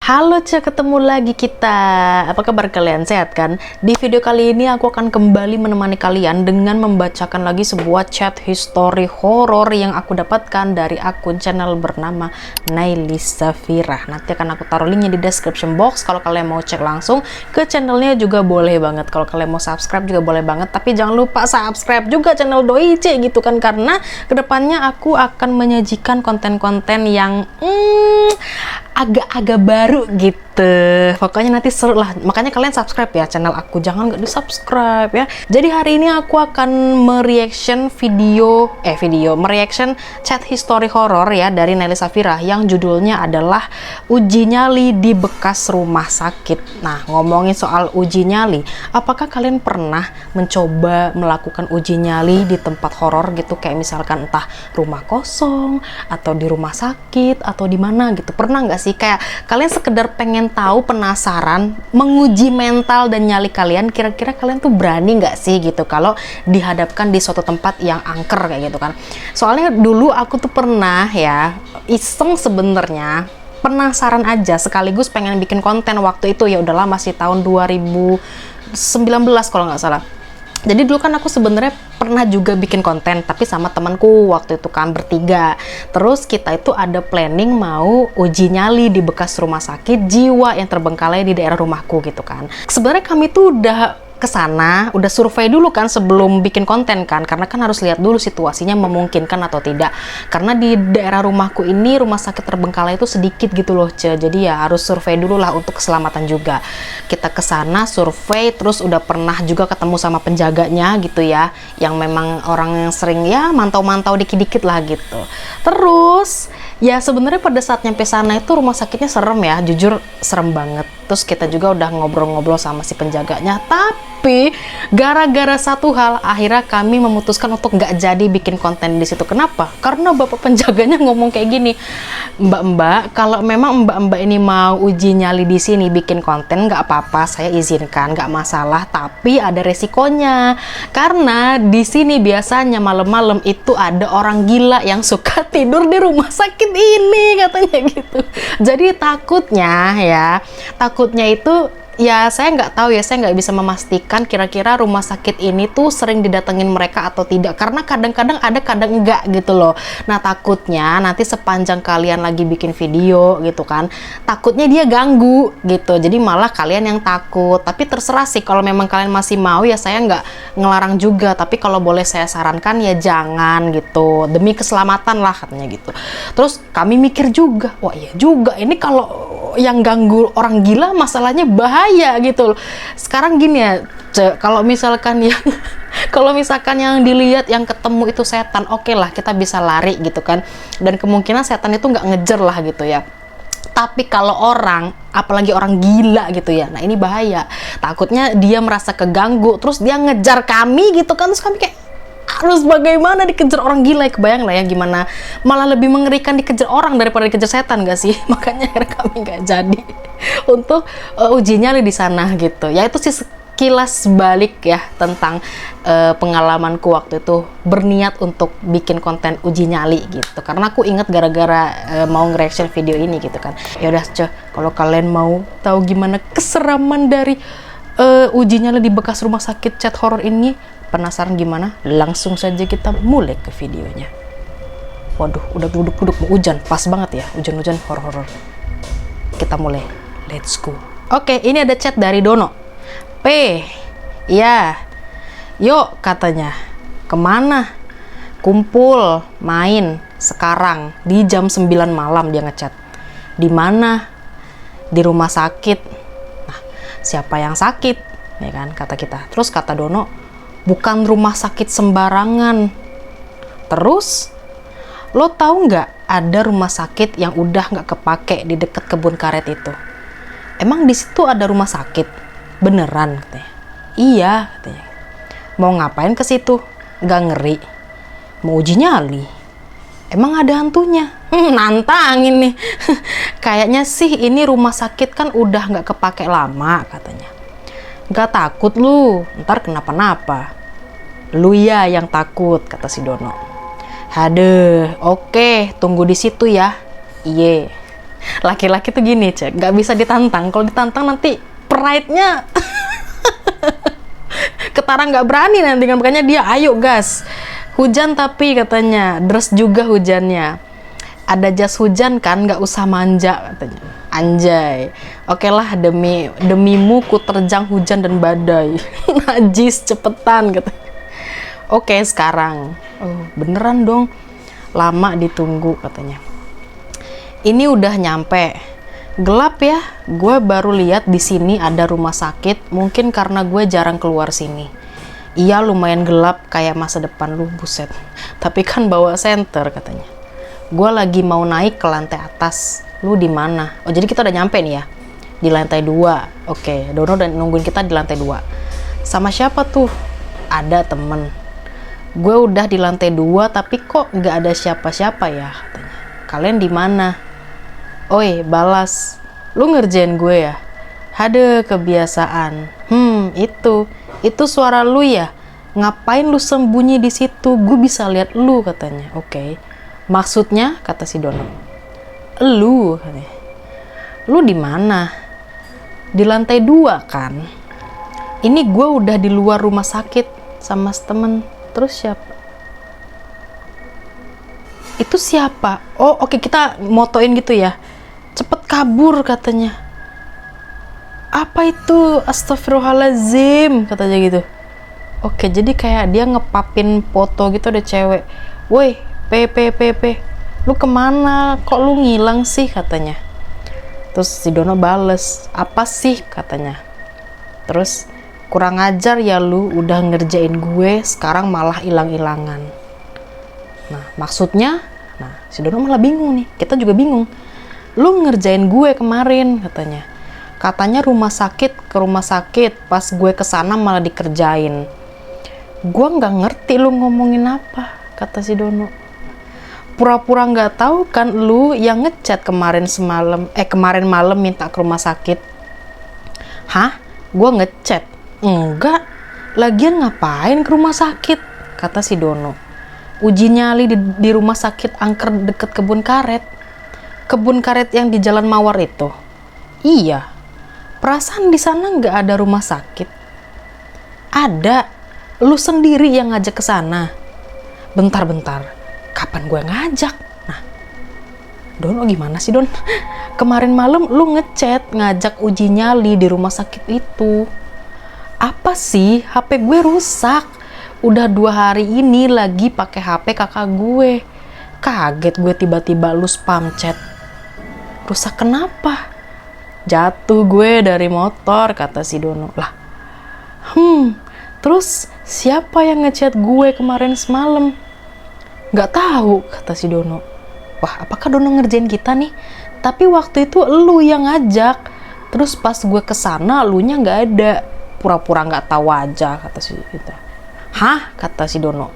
Halo ketemu lagi kita. Apa kabar kalian? Sehat kan? Di video kali ini aku akan kembali menemani kalian dengan membacakan lagi sebuah chat history horor yang aku dapatkan dari akun channel bernama Naili Safira. Nanti akan aku taruh linknya di description box. Kalau kalian mau cek langsung ke channelnya juga boleh banget. Kalau kalian mau subscribe juga boleh banget. Tapi jangan lupa subscribe juga channel Doi C gitu kan, karena kedepannya aku akan menyajikan konten-konten yang agak-agak baru gitu. Pokoknya nanti seru lah. Makanya kalian subscribe ya channel aku. Jangan nggak di subscribe ya. Jadi hari ini aku akan mereaction mereaction chat history horror ya dari Naili Safira yang judulnya adalah Uji Nyali di Bekas Rumah Sakit. Nah, ngomongin soal uji nyali, apakah kalian pernah mencoba melakukan uji nyali di tempat horor gitu, kayak misalkan entah rumah kosong atau di rumah sakit atau di mana gitu? Pernah nggak sih kayak kalian sekedar pengen tahu, penasaran, menguji mental dan nyali kalian, kira-kira kalian tuh berani nggak sih gitu kalau dihadapkan di suatu tempat yang angker kayak gitu kan? Soalnya dulu aku tuh pernah ya iseng, sebenarnya penasaran aja sekaligus pengen bikin konten. Waktu itu ya udahlah, masih tahun 2019 kalau nggak salah. Jadi dulu kan aku sebenarnya pernah juga bikin konten, tapi sama temanku waktu itu kan bertiga. Terus kita itu ada planning mau uji nyali di bekas rumah sakit jiwa yang terbengkalai di daerah rumahku gitu kan. Sebenarnya kami tuh udah kesana, udah survei dulu kan sebelum bikin konten kan, karena kan harus lihat dulu situasinya memungkinkan atau tidak. Karena di daerah rumahku ini rumah sakit terbengkalai itu sedikit gitu loh, jadi ya harus survei dulu lah untuk keselamatan juga. Kita kesana survei, terus udah pernah juga ketemu sama penjaganya gitu ya, yang memang orang yang sering ya mantau-mantau dikit-dikit lah gitu. Terus ya sebenarnya pada saat nyampe sana itu rumah sakitnya serem ya, jujur serem banget. Terus kita juga udah ngobrol-ngobrol sama si penjaganya, tapi gara-gara satu hal akhirnya kami memutuskan untuk nggak jadi bikin konten di situ. Kenapa? Karena bapak penjaganya ngomong kayak gini, "Mbak-mbak, kalau memang mbak-mbak ini mau uji nyali di sini bikin konten nggak apa-apa, saya izinkan, nggak masalah, tapi ada resikonya. Karena di sini biasanya malam-malam itu ada orang gila yang suka tidur di rumah sakit ini," katanya gitu. Jadi takutnya itu ya saya nggak tahu ya, saya nggak bisa memastikan kira-kira rumah sakit ini tuh sering didatengin mereka atau tidak, karena kadang-kadang ada, kadang enggak gitu loh. Nah, takutnya nanti sepanjang kalian lagi bikin video gitu kan, takutnya dia ganggu gitu, jadi malah kalian yang takut. Tapi terserah sih, kalau memang kalian masih mau ya saya nggak ngelarang juga, tapi kalau boleh saya sarankan ya jangan gitu, demi keselamatan lah katanya gitu. Terus kami mikir juga, wah iya juga, ini kalau yang ganggu orang gila masalahnya bahaya gitu loh. Sekarang gini ya, kalau misalkan yang dilihat, yang ketemu itu setan, oke lah kita bisa lari gitu kan, dan kemungkinan setan itu nggak ngejar lah gitu ya. Tapi kalau orang, apalagi orang gila gitu ya, nah ini bahaya. Takutnya dia merasa keganggu, terus dia ngejar kami gitu kan, terus kami kayak harus bagaimana dikejar orang gila. Kebayang lah ya gimana, malah lebih mengerikan dikejar orang daripada dikejar setan gak sih? Makanya akhirnya kami nggak jadi untuk uji nyali di sana gitu. Ya itu sih sekilas balik ya tentang pengalamanku waktu itu berniat untuk bikin konten uji nyali gitu. Karena aku inget gara-gara mau nge-reaction video ini gitu kan. Ya udah kalau kalian mau tahu gimana keseraman dari uji nyali di bekas rumah sakit chat horror ini, penasaran gimana? Langsung saja kita mulai ke videonya. Waduh, udah duduk-duduk mau hujan, pas banget ya, hujan-hujan horor-horor. Kita mulai, let's go. Oke, ini ada chat dari Dono. Ya, yuk katanya, kemana? Kumpul, main, sekarang, di jam 9 malam dia ngechat. Di mana? Di rumah sakit. Nah, siapa yang sakit? Ya kan, kata kita. Terus kata Dono, bukan rumah sakit sembarangan. Terus, lo tahu nggak ada rumah sakit yang udah nggak kepake di dekat kebun karet itu? Emang di situ ada rumah sakit? Beneran katanya. Iya katanya. Mau ngapain ke situ? Nggak ngeri? Mau uji nyali? Emang ada hantunya? Nantangin nih. Kayaknya sih ini rumah sakit kan udah nggak kepake lama katanya. Nggak takut lu, ntar kenapa-napa. Lu ya yang takut, kata si Dono. Hadeh, oke, tunggu di situ ya. Iye. Laki-laki tuh gini, Cek, nggak bisa ditantang. Kalau ditantang nanti pride-nya ketara, nggak berani nanti kan. Makanya dia, ayo gas. Hujan tapi katanya, deras juga hujannya. Ada jas hujan kan, nggak usah manja katanya. Anjay. Oke lah, demimu ku terjang hujan dan badai. Najis, cepetan katanya. Oke, sekarang. Oh, beneran dong. Lama ditunggu katanya. Ini udah nyampe. Gelap ya. Gue baru lihat di sini ada rumah sakit. Mungkin karena gue jarang keluar sini. Iya, lumayan gelap kayak masa depan lu, buset. Tapi kan bawa senter katanya. Gue lagi mau naik ke lantai atas. Lu di mana? Oh, jadi kita udah nyampe nih ya. Di lantai 2. Oke, Dono udah nungguin kita di lantai 2. Sama siapa tuh? Ada temen. Gue udah di lantai 2 tapi kok nggak ada siapa-siapa ya katanya. Kalian di mana? Oi, balas. Lu ngerjain gue ya? Ada kebiasaan. Itu suara lu ya? Ngapain lu sembunyi di situ? Gue bisa lihat lu katanya. Oke. Maksudnya, kata si Dono. Lu katanya. Lu di mana? Di lantai 2 kan? Ini gue udah di luar rumah sakit sama temen. Terus siapa? Itu siapa? Oh, oke, kita motoin gitu ya. Cepet kabur katanya. Apa itu? Astagfirullahaladzim katanya gitu. Oke, jadi kayak dia ngepapin foto gitu, ada cewek. Woi, P. Lu kemana? Kok lu ngilang sih katanya. Terus si Dono bales, apa sih katanya. Terus, kurang ajar ya lu, udah ngerjain gue, sekarang malah hilang-hilangan. Nah, maksudnya, si Dono malah bingung nih. Kita juga bingung. Lu ngerjain gue kemarin katanya. Katanya rumah sakit ke rumah sakit, pas gue kesana malah dikerjain. Gue nggak ngerti lu ngomongin apa, kata si Dono. Pura-pura nggak tahu kan lu yang ngechat kemarin malam minta ke rumah sakit. Hah? Gue ngechat? Enggak. Lagian ngapain ke rumah sakit? Kata si Dono. Uji nyali di rumah sakit angker deket kebun karet. Kebun karet yang di Jalan Mawar itu. Iya. Perasaan di sana nggak ada rumah sakit. Ada. Lu sendiri yang ngajak ke sana. Bentar. Kapan gue ngajak? Nah, Dono gimana sih, Don? Kemarin malam lu ngechat ngajak uji nyali di rumah sakit itu. Apa sih? HP gue rusak. Udah 2 hari ini lagi pakai HP kakak gue. Kaget gue tiba-tiba lu spam chat. Rusak kenapa? Jatuh gue dari motor, kata si Dono. Lah, terus siapa yang ngechat gue kemarin semalam? Nggak tahu, kata si Dono. Wah, apakah Dono ngerjain kita nih? Tapi waktu itu lu yang ngajak. Terus pas gue kesana, lunya nggak ada. Pura-pura nggak tahu aja, kata si Dono. Hah? Kata si Dono.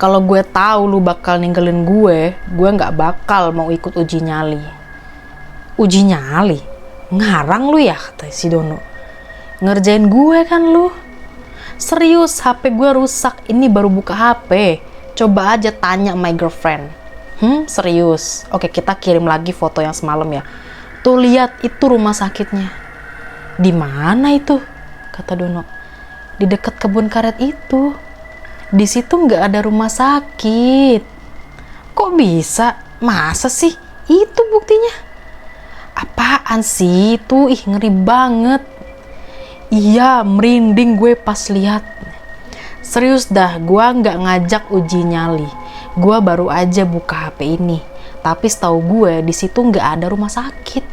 Kalau gue tahu lu bakal ninggalin gue nggak bakal mau ikut uji nyali. Uji nyali? Ngarang lu ya, kata si Dono. Ngerjain gue kan lu. Serius, HP gue rusak. Ini baru buka HP. Coba aja tanya my girlfriend. Serius. Oke, kita kirim lagi foto yang semalam ya. Tuh lihat, itu rumah sakitnya. Di mana itu? Kata Dono. Di dekat kebun karet itu. Di situ nggak ada rumah sakit. Kok bisa? Masa sih? Itu buktinya. Apaan sih itu? Ih, ngeri banget. Iya, merinding gue pas lihat. Serius dah, gue nggak ngajak uji nyali. Gue baru aja buka HP ini. Tapi setahu gue di situ nggak ada rumah sakit.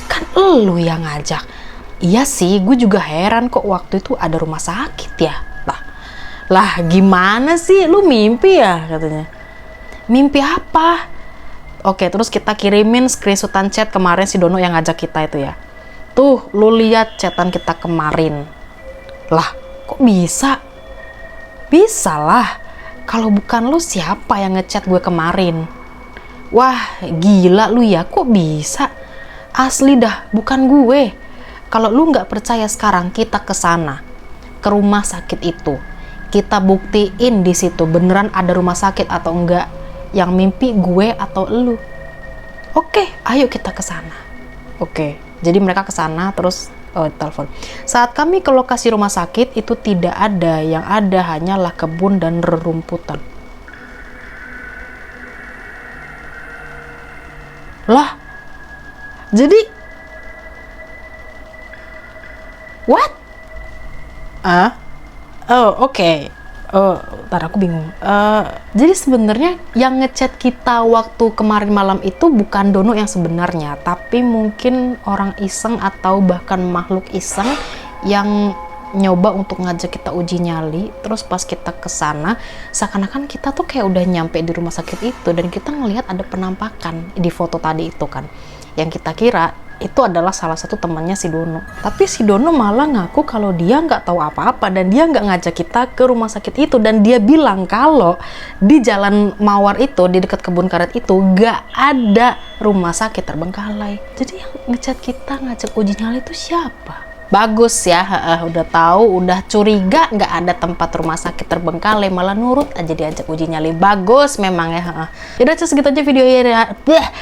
Kan elu yang ngajak. Iya sih, gue juga heran kok waktu itu ada rumah sakit ya. Lah gimana sih? Lu mimpi ya? Katanya. Mimpi apa? Oke, terus kita kirimin screenshotan chat kemarin si Dono yang ngajak kita itu ya. Tuh, lu lihat chatan kita kemarin. Lah, kok bisa? Bisa lah. Kalau bukan lu, siapa yang ngechat gue kemarin? Wah, gila lu ya, kok bisa? Asli dah, bukan gue. Kalau lu nggak percaya sekarang, kita ke sana, ke rumah sakit itu. Kita buktiin di situ beneran ada rumah sakit atau enggak. Yang mimpi gue atau elu. Oke, ayo kita ke sana. Oke, jadi mereka ke sana terus telepon. Saat kami ke lokasi rumah sakit itu tidak ada, yang ada hanyalah kebun dan rerumputan. Lah, jadi what? Oh, oke. Oh, ntar aku bingung. Jadi sebenarnya yang ngechat kita waktu kemarin malam itu bukan Dono yang sebenarnya, tapi mungkin orang iseng atau bahkan makhluk iseng yang nyoba untuk ngajak kita uji nyali. Terus pas kita kesana, seakan-akan kita tuh kayak udah nyampe di rumah sakit itu dan kita ngelihat ada penampakan di foto tadi itu kan. Yang kita kira itu adalah salah satu temannya si Dono. Tapi si Dono malah ngaku kalau dia nggak tahu apa-apa dan dia nggak ngajak kita ke rumah sakit itu, dan dia bilang kalau di Jalan Mawar itu, di dekat kebun karet itu nggak ada rumah sakit terbengkalai. Jadi yang ngechat kita ngajak uji nyali itu siapa? Bagus ya, udah tahu, udah curiga nggak ada tempat rumah sakit terbengkalai, malah nurut aja diajak uji nyali. Bagus memang ya. Yaudah, segitu aja video ya.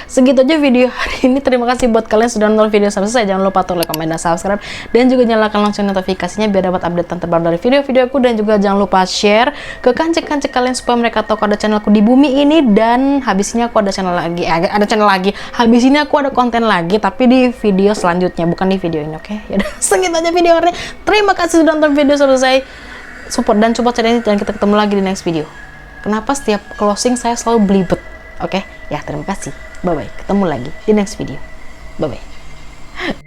Segitu aja video hari ini. Terima kasih buat kalian sudah nonton video sampai selesai. Jangan lupa tuh like, komen, dan subscribe, dan juga nyalakan lonceng notifikasinya biar dapat update terbaru dari video-video aku. Dan juga jangan lupa share ke kancing-kancing kalian supaya mereka tahu kalau ada channelku di bumi ini. Dan habis ini aku ada channel lagi, habis ini aku ada konten lagi, tapi di video selanjutnya, bukan di video ini. Oke, yaudah, segitu aja video hari ini. Terima kasih sudah nonton video selesai. Support dan coba channel ini, dan kita ketemu lagi di next video. Kenapa setiap closing saya selalu belibet? Oke, ya terima kasih. Bye bye. Ketemu lagi di next video. Bye bye.